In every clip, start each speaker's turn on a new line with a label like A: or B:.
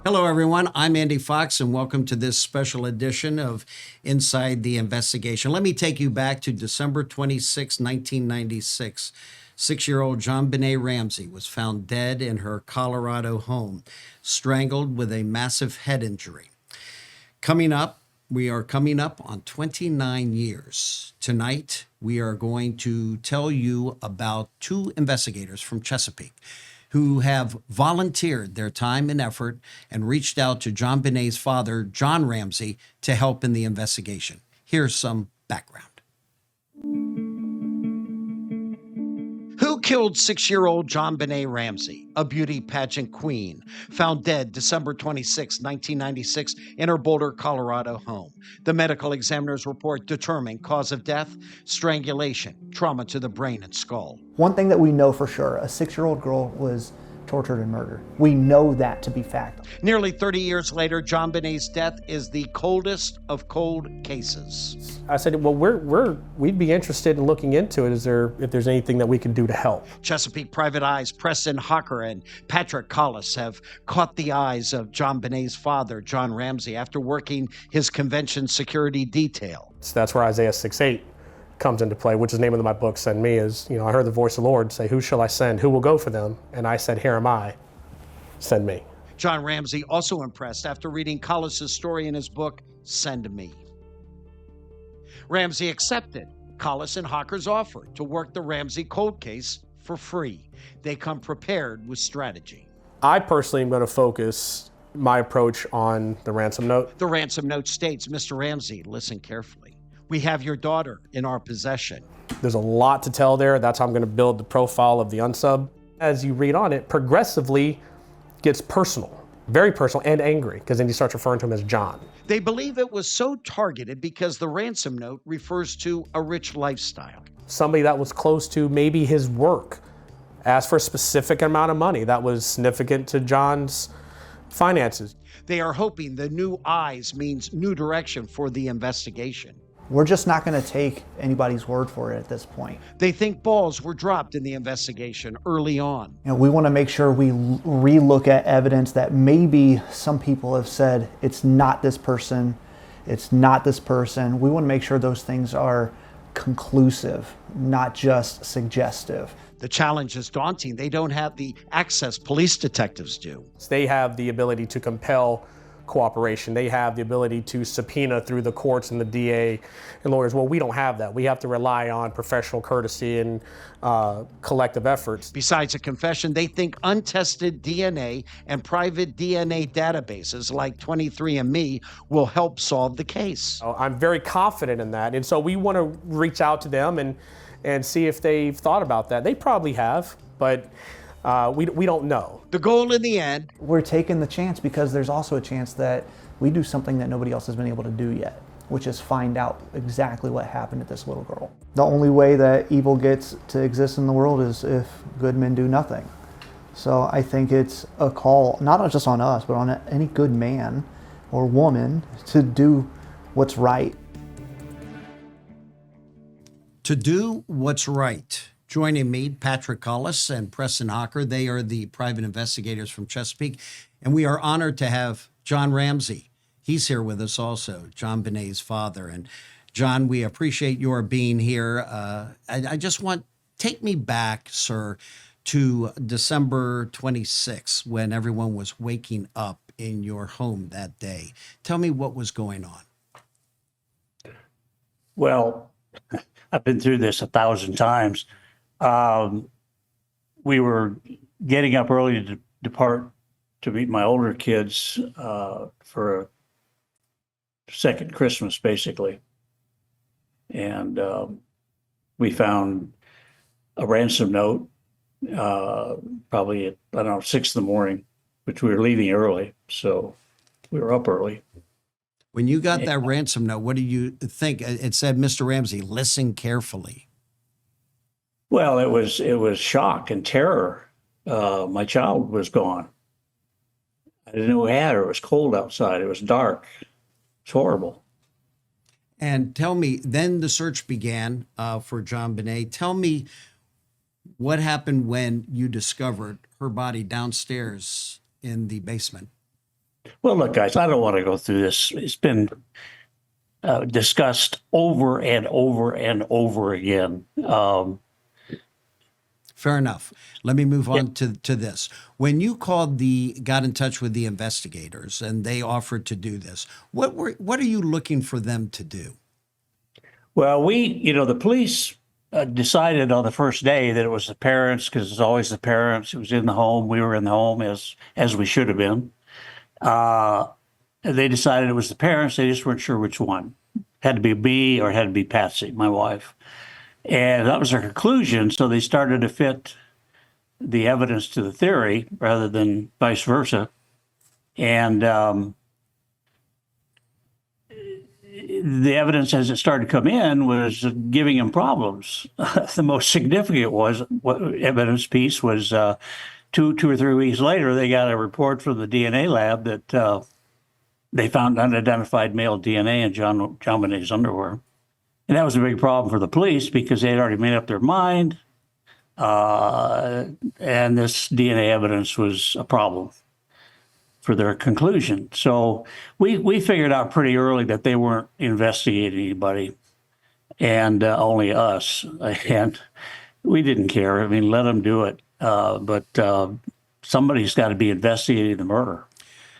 A: Hello, everyone. I'm Andy Fox, and welcome to this special edition of Inside the Investigation. Let me take you back to December 26, 1996. 6-year-old JonBenét Ramsey was found dead in her Colorado home, strangled with a massive head injury. We are coming up on 29 years. Tonight, we are going to tell you about two investigators from Chesapeake who have volunteered their time and effort and reached out to JonBenét's father, John Ramsey, to help in the investigation. Here's some background. Who killed 6-year-old JonBenét Ramsey, a beauty pageant queen, found dead December 26, 1996, in her Boulder, Colorado home? The medical examiner's report determined cause of death, strangulation, trauma to the brain and skull.
B: One thing that we know for sure, a 6-year-old girl was tortured and murdered. We know that to be fact.
A: Nearly 30 years later, JonBenét's death is the coldest of cold cases.
C: I said, well, we'd be interested in looking into it. If there's anything that we can do to help?
A: Chesapeake private eyes Preston Hocker and Patrick Collis have caught the eyes of JonBenét's father, John Ramsey, after working his convention security detail.
C: So that's where Isaiah 6:8 comes into play, which is the name of my book, Send Me, is, I heard the voice of the Lord say, who shall I send? Who will go for them? And I said, here am I, send me.
A: John Ramsey also impressed after reading Collis's story in his book, Send Me. Ramsey accepted Collis and Hocker's offer to work the Ramsey cold case for free. They come prepared with strategy.
C: I personally am going to focus my approach on the ransom note.
A: The ransom note states, Mr. Ramsey, listen carefully. We have your daughter in our possession.
C: There's a lot to tell there. That's how I'm going to build the profile of the unsub. As you read on it, progressively gets personal, very personal and angry, because then he starts referring to him as John.
A: They believe it was so targeted because the ransom note refers to a rich lifestyle.
C: Somebody that was close to maybe his work asked for a specific amount of money that was significant to John's finances.
A: They are hoping the new eyes means new direction for the investigation.
B: We're just not going to take anybody's word for it at this point.
A: They think balls were dropped in the investigation early on.
B: We want to make sure we relook at evidence that maybe some people have said it's not this person, it's not this person. We want to make sure those things are conclusive, not just suggestive.
A: The challenge is daunting. They don't have the access police detectives do.
C: They have the ability to compel cooperation. They have the ability to subpoena through the courts and the DA and lawyers. Well, we don't have that. We have to rely on professional courtesy and collective efforts.
A: Besides a confession, they think untested DNA and private DNA databases like 23andMe will help solve the case.
C: I'm very confident in that. And so we want to reach out to them and see if they've thought about that. They probably have, but we don't know.
A: The goal in the end,
B: we're taking the chance because there's also a chance that we do something that nobody else has been able to do yet, which is find out exactly what happened to this little girl. The only way that evil gets to exist in the world is if good men do nothing. So I think it's a call, not just on us, but on any good man or woman to do what's right.
A: To do what's right. Joining me, Patrick Collis and Preston Hocker. They are the private investigators from Chesapeake. And we are honored to have John Ramsey. He's here with us also, JonBenét's father. And John, we appreciate your being here. I just take me back, sir, to December 26th, when everyone was waking up in your home that day. Tell me what was going on.
D: Well, I've been through this 1,000 times. We were getting up early to depart to meet my older kids for a second Christmas, basically. And we found a ransom note probably at, 6 in the morning, which we were leaving early. So we were up early.
A: When you got that ransom note, what do you think? It said, Mr. Ramsey, listen carefully.
D: Well, it was shock and terror. My child was gone. I didn't know who had her. It was cold outside. It was dark. It's horrible.
A: And tell me, then the search began for JonBenét. Tell me what happened when you discovered her body downstairs in the basement.
D: Well, look, guys, I don't want to go through this. It's been discussed over and over and over again.
A: Fair enough. Let me move on to this. When you got in touch with the investigators and they offered to do this, what are you looking for them to do?
D: Well, the police decided on the first day that it was the parents, because it's always the parents. It was in the home. We were in the home as we should have been. They decided it was the parents. They just weren't sure which one. Had to be me or had to be Patsy, my wife. And that was their conclusion. So they started to fit the evidence to the theory rather than vice versa. And the evidence as it started to come in was giving him problems. The most significant evidence piece was 2 or 3 weeks later, they got a report from the DNA lab that they found unidentified male DNA in JonBenét's underwear. And that was a big problem for the police because they had already made up their mind. And this DNA evidence was a problem for their conclusion. So we figured out pretty early that they weren't investigating anybody and only us. And we didn't care. I mean, let them do it. But somebody's got to be investigating the murder.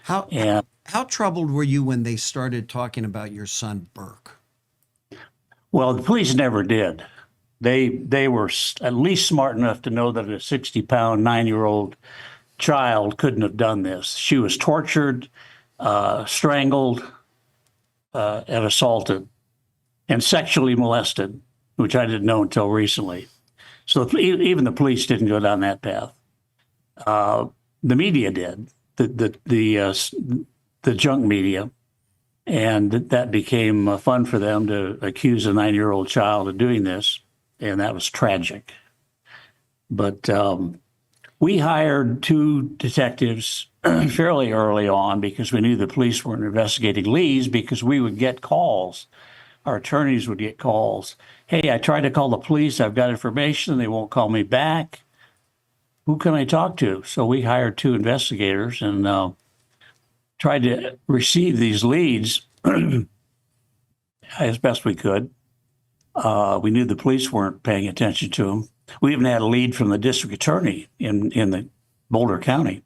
A: How troubled were you when they started talking about your son, Burke?
D: Well, the police never did. They were at least smart enough to know that a 60-pound, 9-year-old child couldn't have done this. She was tortured, strangled, and assaulted, and sexually molested, which I didn't know until recently. So even the police didn't go down that path. The media did, the junk media. And that became fun for them to accuse a 9-year-old child of doing this. And that was tragic. But we hired 2 detectives fairly early on because we knew the police weren't investigating leads, because we would get calls. Our attorneys would get calls. Hey, I tried to call the police. I've got information. They won't call me back. Who can I talk to? So we hired 2 investigators and tried to receive these leads as best we could. We knew the police weren't paying attention to them. We even had a lead from the district attorney in the Boulder County.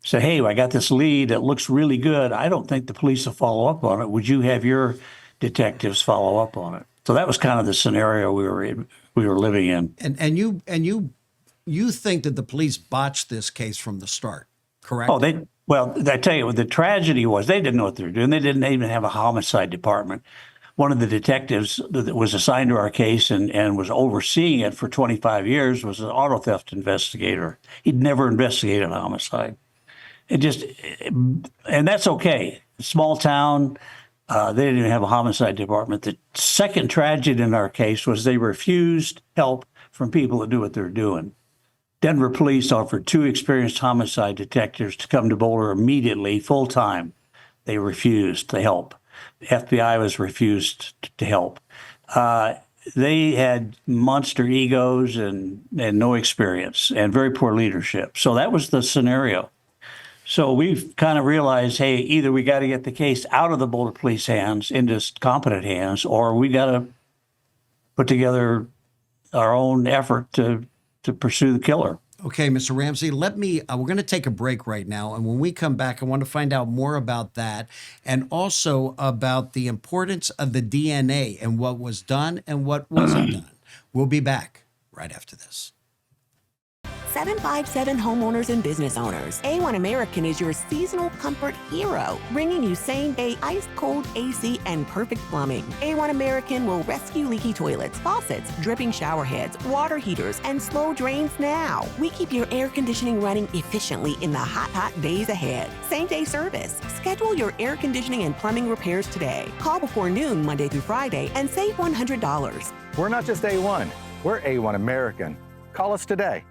D: Say, hey, I got this lead that looks really good. I don't think the police will follow up on it. Would you have your detectives follow up on it? So that was kind of the scenario we were living in.
A: And you think that the police botched this case from the start, correct?
D: Oh, I tell you what the tragedy was. They didn't know what they were doing. They didn't even have a homicide department. One of the detectives that was assigned to our case and was overseeing it for 25 years was an auto theft investigator. He'd never investigated a homicide. And that's okay. Small town, they didn't even have a homicide department. The second tragedy in our case was they refused help from people that do what they're doing. Denver police offered 2 experienced homicide detectives to come to Boulder immediately, full time. They refused to help. The FBI was refused to help. They had monster egos and no experience and very poor leadership. So that was the scenario. So we've kind of realized, hey, either we got to get the case out of the Boulder police hands into competent hands, or we got to put together our own effort to pursue the killer.
A: Okay, Mr. Ramsey, we're going to take a break right now. And when we come back, I want to find out more about that and also about the importance of the DNA and what was done and what wasn't done. We'll be back right after this.
E: 757 homeowners and business owners. A1 American is your seasonal comfort hero, bringing you same-day ice-cold AC and perfect plumbing. A1 American will rescue leaky toilets, faucets, dripping shower heads, water heaters, and slow drains now. We keep your air conditioning running efficiently in the hot days ahead. Same-day service. Schedule your air conditioning and plumbing repairs today. Call before noon Monday through Friday and save $100.
F: We're not just A1, we're A1 American. Call us today.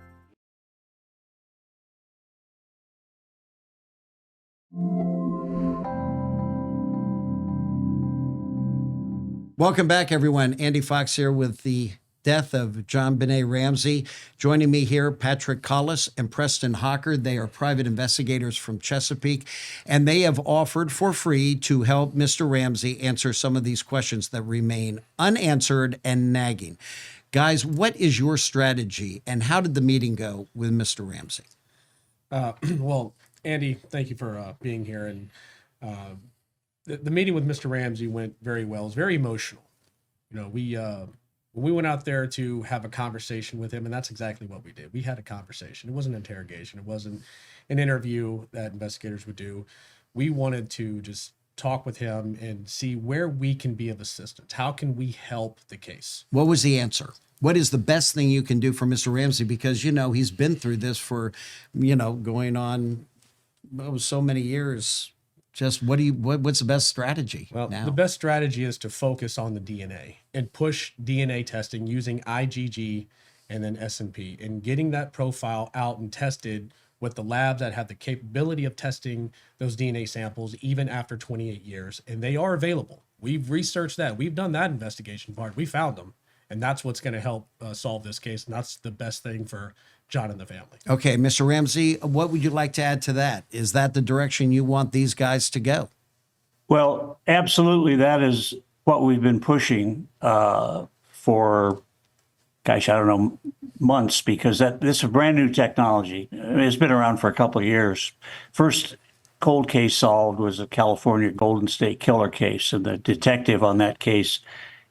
A: Welcome back, everyone. Andy Fox here with the death of JonBenét Ramsey. Joining me here, Patrick Collis and Preston Hocker. They are private investigators from Chesapeake, and they have offered for free to help Mr. Ramsey answer some of these questions that remain unanswered and nagging. Guys, what is your strategy, and how did the meeting go with Mr. Ramsey?
C: Well, Andy, thank you for being here. And the meeting with Mr. Ramsey went very well. It was very emotional. You know, when we went out there to have a conversation with him, and that's exactly what we did. We had a conversation. It wasn't an interrogation. It wasn't an interview that investigators would do. We wanted to just talk with him and see where we can be of assistance. How can we help the case?
A: What was the answer? What is the best thing you can do for Mr. Ramsey? Because, you know, he's been through this for, you know, going on so many years. Just what's the best strategy
C: Well,
A: now?
C: the best strategy is to focus on the DNA and push DNA testing using IgG and then S&P and getting that profile out and tested with the labs that have the capability of testing those DNA samples even after 28 years. And they are available. We've researched that. We've done that investigation part. We found them. And that's what's going to help solve this case. And that's the best thing for John and the family.
A: Okay, Mr. Ramsey, what would you like to add to that? Is that the direction you want these guys to go?
D: Well, absolutely. That is what we've been pushing for, gosh, I don't know, months, because this is a brand new technology. I mean, it's been around for a couple of years. First cold case solved was a California Golden State Killer case, and the detective on that case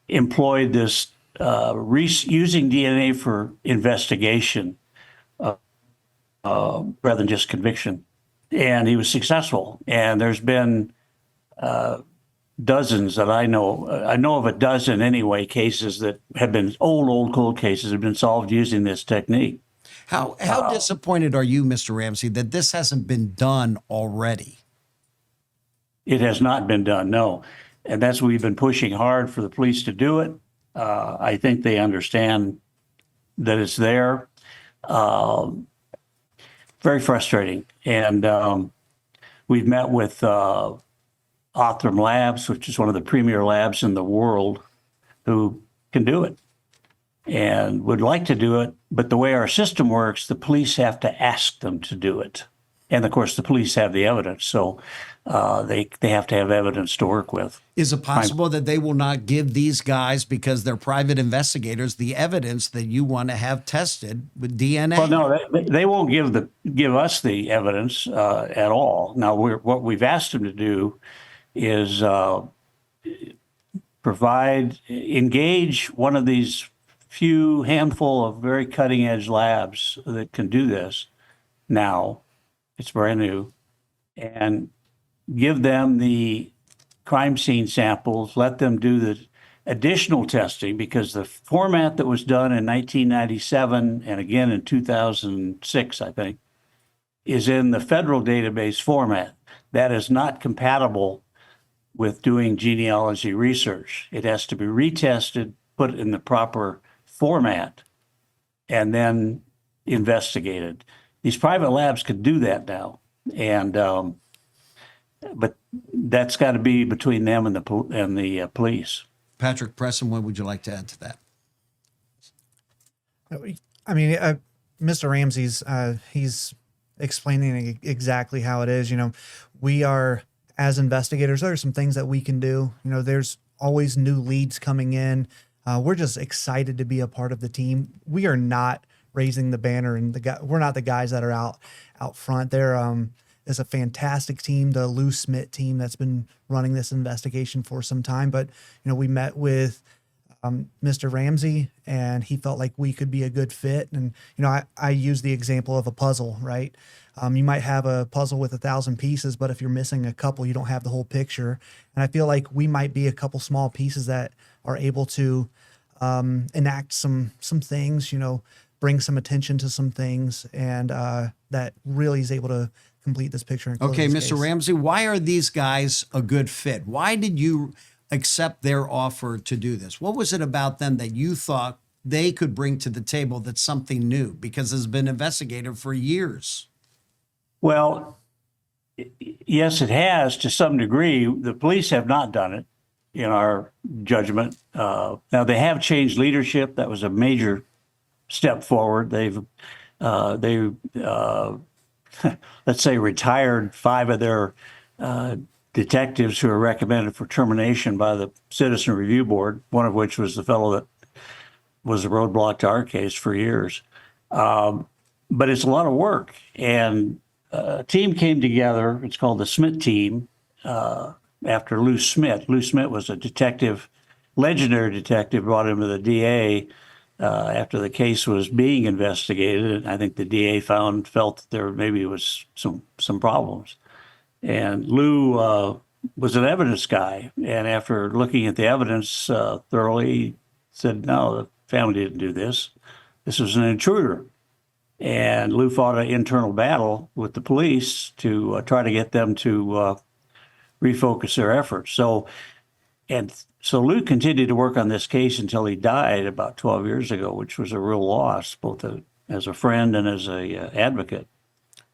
D: employed this using DNA for investigation rather than just conviction. And he was successful. And there's been dozens that I know of a dozen anyway, cases that have been old cold cases have been solved using this technique.
A: How disappointed are you, Mr. Ramsey, that this hasn't been done already?
D: It has not been done, no. And that's what we've been pushing hard for the police to do it. I think they understand that it's there. Very frustrating. And we've met with Othram Labs, which is one of the premier labs in the world, who can do it and would like to do it. But the way our system works, the police have to ask them to do it. And of course, the police have the evidence. So they have to have evidence to work with.
A: Is it possible that they will not give these guys, because they're private investigators, the evidence that you want to have tested with DNA?
D: Well, no, they won't give us the evidence at all. Now, what we've asked them to do is engage one of these handful of very cutting edge labs that can do this now. It's brand new, and give them the crime scene samples, let them do the additional testing, because the format that was done in 1997 and again in 2006, I think, is in the federal database format. That is not compatible with doing genealogy research. It has to be retested, put in the proper format, and then investigated. These private labs could do that now, and but that's got to be between them and the police.
A: Patrick, Preston, what would you like to add to that?
B: I mean, Mr. Ramsey's, he's explaining exactly how it is. You know, we are, as investigators, there are some things that we can do. You know, there's always new leads coming in. We're just excited to be a part of the team. We are not raising the banner, and we're not the guys that are out front. There is a fantastic team, the Lou Smith team, that's been running this investigation for some time. But you know, we met with Mr. Ramsey, and he felt like we could be a good fit. And you know, I use the example of a puzzle, right? You might have a puzzle with 1,000 pieces, but if you're missing a couple, you don't have the whole picture. And I feel like we might be a couple small pieces that are able to enact some things, you know, bring some attention to some things, and that really is able to complete this picture. And close
A: Okay,
B: this
A: Mr.
B: case.
A: Ramsey, why are these guys a good fit? Why did you accept their offer to do this? What was it about them that you thought they could bring to the table that's something new? Because it's been investigated for years.
D: Well, yes, it has to some degree. The police have not done it. in our judgment. Now they have changed leadership. That was a major step forward. Let's say retired 5 of their detectives who were recommended for termination by the Citizen Review Board, one of which was the fellow that was a roadblock to our case for years. But it's a lot of work. And a team came together. It's called the Smith team, after Lou Smith. Lou Smith was a detective, legendary detective, brought into the DA after the case was being investigated. And I think the DA felt that there maybe was some problems. And Lou was an evidence guy. And after looking at the evidence thoroughly, said, no, the family didn't do this. This was an intruder. And Lou fought an internal battle with the police to try to get them to refocus their efforts. So Lou continued to work on this case until he died about 12 years ago, which was a real loss, both as a friend and as a advocate.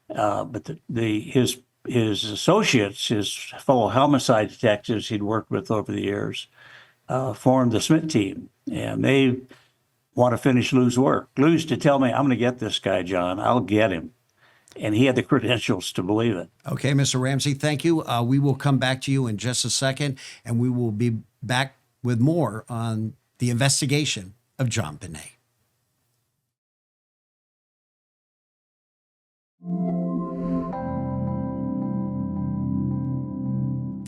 D: But his associates, his fellow homicide detectives he'd worked with over the years, formed the Smith team, and they want to finish Lou's work. Lou used to tell me, I'm going to get this guy, John. I'll get him. And he had the credentials to believe it.
A: Okay, Mr. Ramsey, thank you. We will come back to you in just a second, and we will be back with more on the investigation of JonBenét.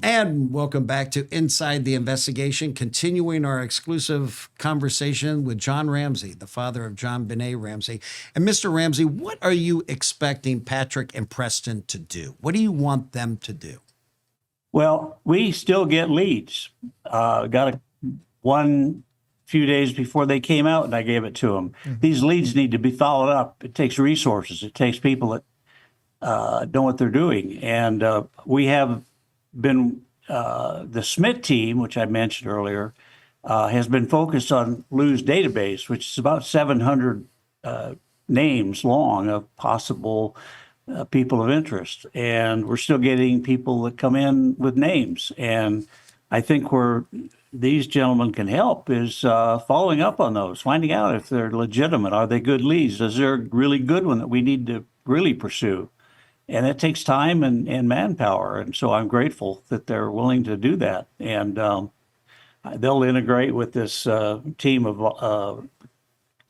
A: And welcome back to Inside the Investigation, continuing our exclusive conversation with John Ramsey, the father of JonBenét Ramsey. And Mr. Ramsey, what are you expecting Patrick and Preston to do? What do you want them to do?
D: Well, we still get leads. Got one few days before they came out, and I gave it to them. Mm-hmm. These leads need to be followed up. It takes resources. It takes people that know what they're doing. And we have been, the Smith team, which I mentioned earlier, has been focused on Lou's database, which is about 700 names long of possible people of interest. And we're still getting people that come in with names. And I think where these gentlemen can help is following up on those, finding out if they're legitimate. Are they good leads? Is there a really good one that we need to really pursue? And it takes time and manpower. And so I'm grateful that they're willing to do that. And they'll integrate with this team of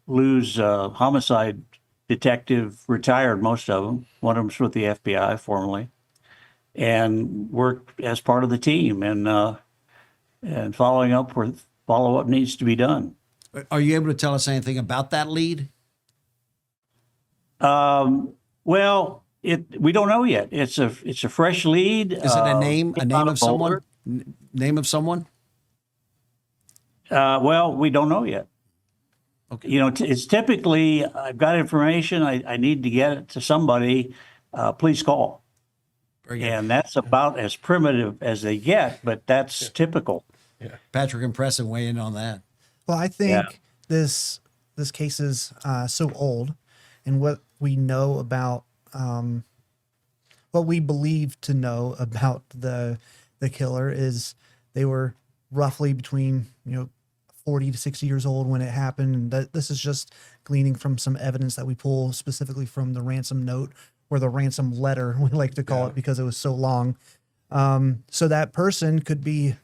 D: Lou's homicide detective, retired, most of them. One of them's with the FBI formerly, and work as part of the team and following up where follow-up needs to be done.
A: Are you able to tell us anything about that lead?
D: Well, we don't know yet. It's a fresh lead.
A: Is it a name of someone? Name of someone?
D: Well, we don't know yet. Okay. You know, it's typically, I've got information, I need to get it to somebody, please call. And that's about as primitive as they get, but that's typical.
A: Yeah. Patrick and Preston weigh in on that.
B: Well, I think this case is so old, and what we know about what we believe to know about the killer is they were roughly between 40 to 60 years old when it happened. And this is just gleaning from some evidence that we pull specifically from the ransom note, or the ransom letter, we like to call it because it was so long. So that person could be,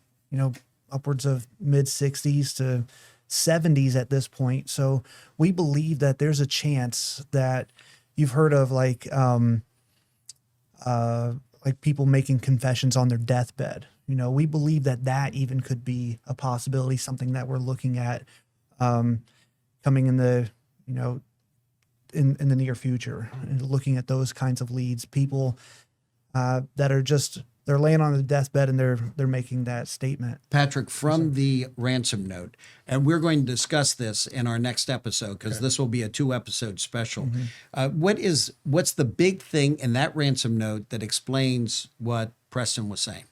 B: upwards of mid 60s to 70s at this point. So we believe that there's a chance that you've heard of like people making confessions on their deathbed. We believe that even could be a possibility, something that we're looking at coming in the, in the near future, and looking at those kinds of leads, people that are just, they're laying on the deathbed and they're making that statement.
A: Patrick, from the ransom note, and we're going to discuss this in our next episode because this will be a 2-episode special. Mm-hmm. What's the big thing in that ransom note that explains what Preston was saying?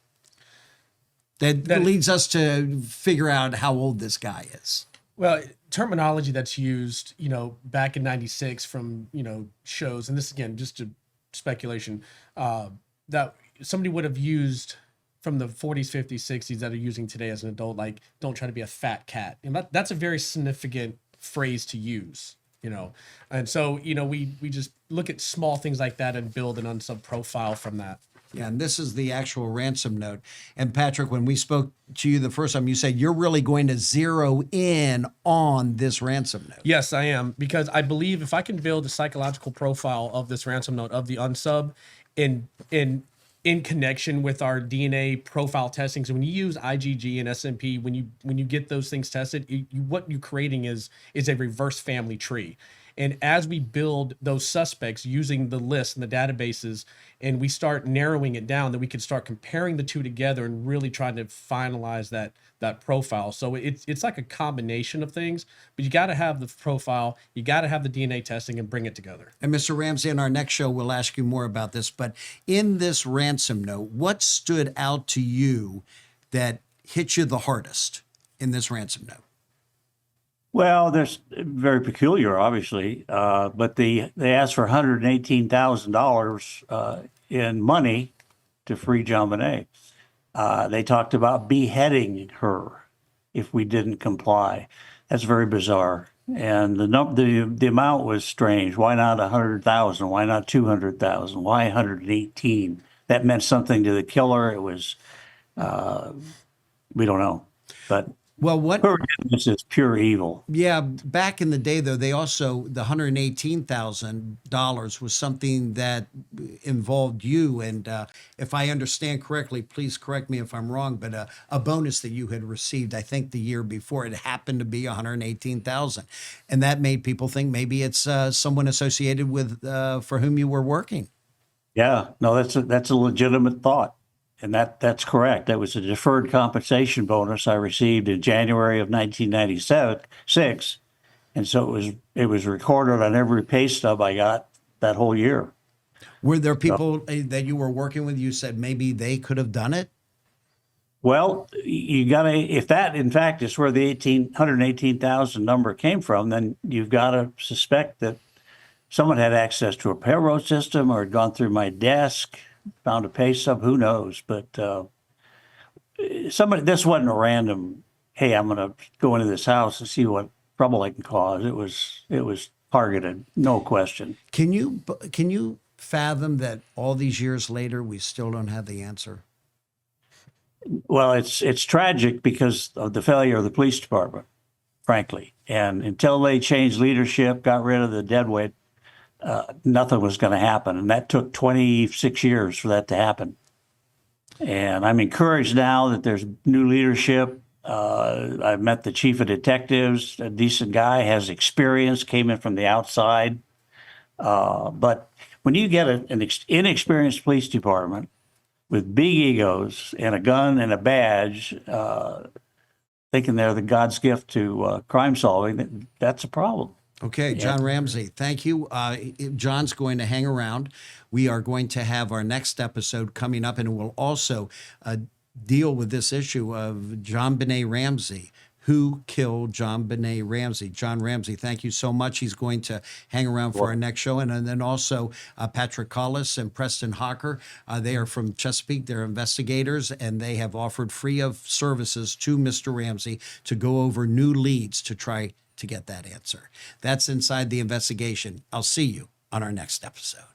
A: That leads us to figure out how old this guy is.
G: Well, terminology that's used, back in '96 from, shows, and this again, just a speculation, that somebody would have used from the 40s, 50s, 60s that are using today as an adult, like don't try to be a fat cat. And that's a very significant phrase to use, you know. And so, you know, we just look at small things like that and build an unsub profile from that.
A: Yeah, and this is the actual ransom note. And Patrick, when we spoke to you the first time, you said you're really going to zero in on this ransom note.
G: Yes, I am, because I believe if I can build a psychological profile of this ransom note of the unsub in connection with our DNA profile testing. So when you use IgG and SMP, when you get those things tested, what you're creating is a reverse family tree. And as we build those suspects using the list and the databases, and we start narrowing it down, then we can start comparing the two together and really trying to finalize that profile. So it's like a combination of things, but you got to have the profile, you got to have the DNA testing and bring it together.
A: And Mr. Ramsey, in our next show, we'll ask you more about this. But in this ransom note, what stood out to you that hit you the hardest in this ransom note?
D: Well, there's very peculiar, obviously, but they asked for $118,000 in money to free JonBenét. They talked about beheading her if we didn't comply. That's very bizarre. And the amount was strange. Why not 100,000? Why not 200,000? Why 118? That meant something to the killer. It was, we don't know, but.
A: Well, what
D: this is pure evil.
A: Yeah, back in the day, though, they also, the $118,000 was something that involved you. And if I understand correctly, please correct me if I'm wrong, but a bonus that you had received, I think the year before, it happened to be $118,000. And that made people think maybe it's someone associated with for whom you were working.
D: Yeah, no, that's a legitimate thought. And that's correct. That was a deferred compensation bonus I received in January of 1996, and so it was recorded on every pay stub I got that whole year.
A: Were there people that you were working with, you said maybe they could have done it?
D: Well, you got to, if that in fact is where the 118,000 number came from, then you've got to suspect that someone had access to a payroll system or had gone through my desk, found a pay stub, who knows? But this wasn't a random, hey, I'm going to go into this house and see what trouble I can cause. It was targeted, no question.
A: Can you fathom that all these years later we still don't have the answer?
D: Well, it's tragic because of the failure of the police department, frankly. And until they changed leadership, got rid of the deadweight, nothing was going to happen. And that took 26 years for that to happen. And I'm encouraged now that there's new leadership. I've met the chief of detectives, a decent guy, has experience, came in from the outside. But when you get an inexperienced police department with big egos and a gun and a badge, thinking they're the God's gift to crime solving, that's a problem.
A: Okay, John Ramsey, thank you. John's going to hang around. We are going to have our next episode coming up, and we'll also deal with this issue of JonBenét Ramsey. Who killed JonBenét Ramsey? John Ramsey, thank you so much. He's going to hang around for our next show. And then also Patrick Collis and Preston Hawker. They are from Chesapeake. They're investigators, and they have offered free of services to Mr. Ramsey to go over new leads to try to get that answer. That's Inside the Investigation. I'll see you on our next episode.